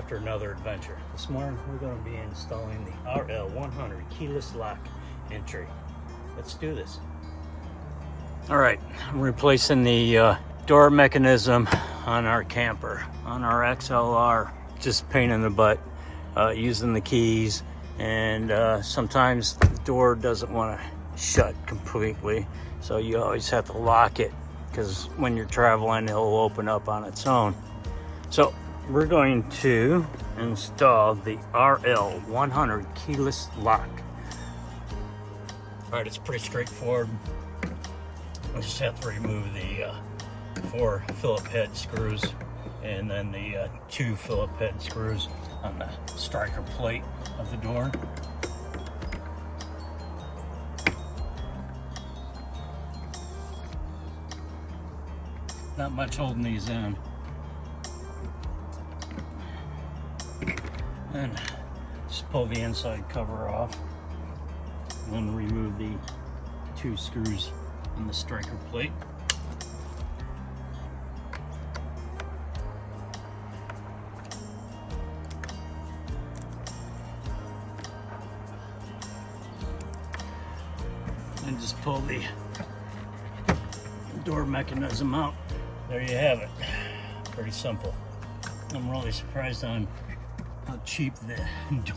after another adventure. This morning we're going to be installing the RL100 Keyless Lock entry. Let's do this. All right, I'm replacing the door mechanism on our camper, on our XLR. Just pain in the butt using the keys, and sometimes the door doesn't want to shut completely, so you always have to lock it, because when you're traveling it'll open up on its own. So we're going to install the RL100 Keyless Lock. All right, it's pretty straightforward. I just have to remove the 4 Phillips head screws and then the 2 Phillips head screws on the striker plate of the door. Not much holding these in. And just pull the inside cover off, and then remove the 2 screws on the striker plate. And just pull the door mechanism out. There you have it. Pretty simple. I'm really surprised on how cheap the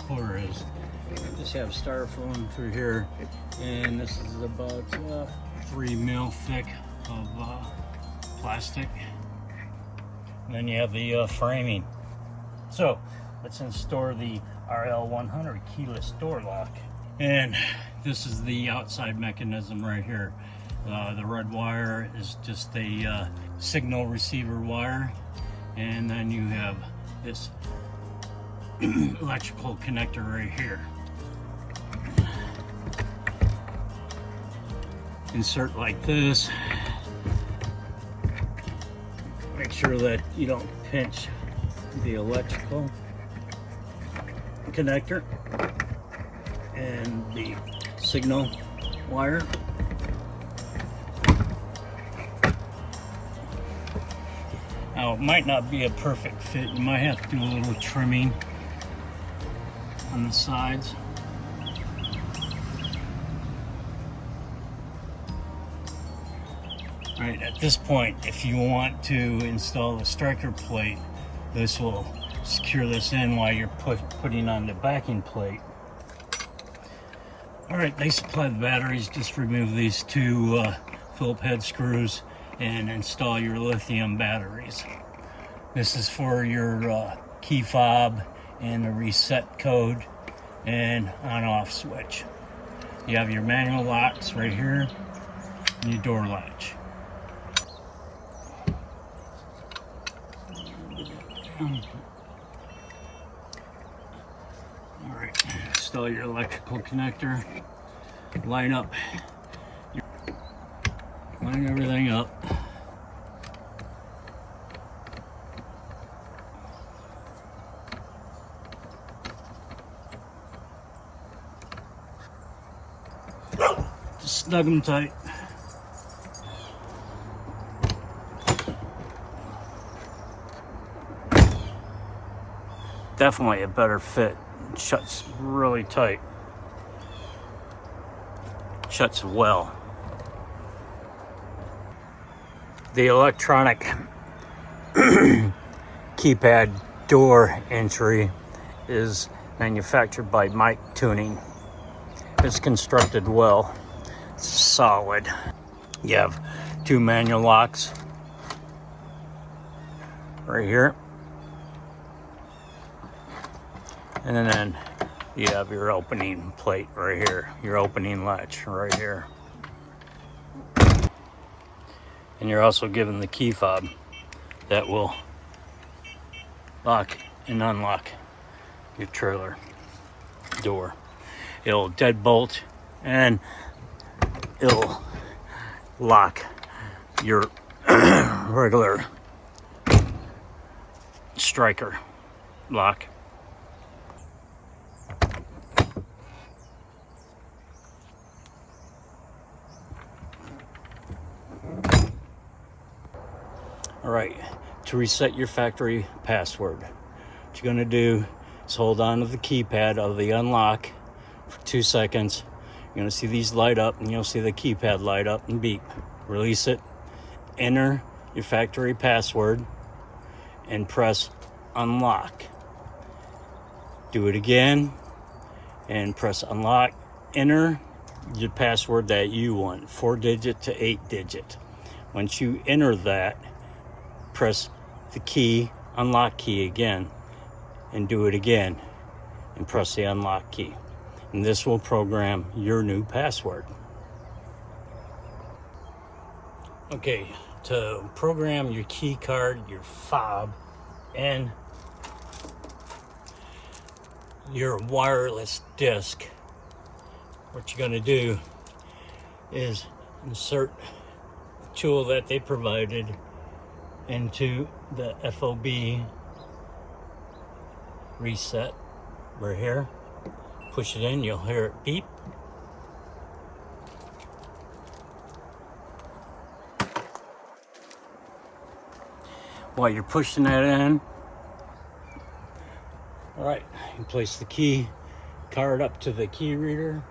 door is. I just have styrofoam through here, and this is about 3 mil thick of plastic. And then you have the framing. So let's install the RL100 Keyless Door Lock. And this is the outside mechanism right here. The red wire is just a signal receiver wire, and then you have this electrical connector right here. Insert like this. Make sure that you don't pinch the electrical connector and the signal wire. Now, it might not be a perfect fit. You might have to do a little trimming on the sides. Right, at this point, if you want to install the striker plate, this will secure this in while you're putting on the backing plate. All right, they supply the batteries. Just remove these 2 Phillips head screws and install your lithium batteries. This is for your key fob and the reset code and on-off switch. You have your manual locks right here and your door latch. All right, install your electrical connector. Line everything up. Just snug them tight. Definitely a better fit. It shuts really tight. Shuts well. The electronic keypad door entry is manufactured by Mike Tuning. It's constructed well. It's solid. You have 2 manual locks right here. And then you have your opening plate right here, your opening latch right here. And you're also given the key fob that will lock and unlock your trailer door. It'll deadbolt and it'll lock your regular striker lock. All right, to reset your factory password, What you're gonna do is hold on to the keypad of the unlock for 2 seconds. You're gonna see these light up, and you'll see the keypad light up and beep. Release it, enter your factory password, and press unlock. Do it again, and press unlock. Enter your password that you want, 4-digit to 8-digit. Once you enter that, press the key, unlock key again, and do it again, and press the unlock key. And this will program your new password. Okay, to program your key card, your fob, and your wireless disc, what you're going to do is insert the tool that they provided into the FOB reset right here. Push it in, you'll hear it beep. While you're pushing that in, all right, you place the key card up to the key reader,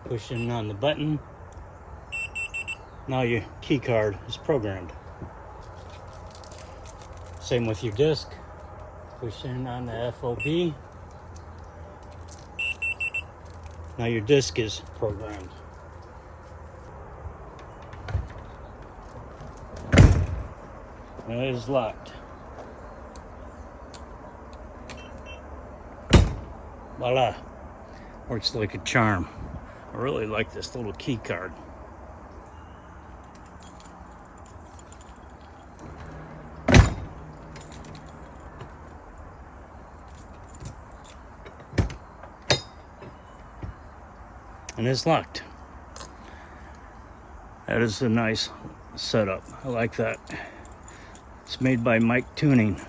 push in on the button. Now your key card is programmed. Same with your disc. Push in on the FOB. Now your disc is programmed. Now it is locked. Voila. Works like a charm. I really like this little key card. And it's locked. That is a nice setup. I like that. It's made by Mike Tuning.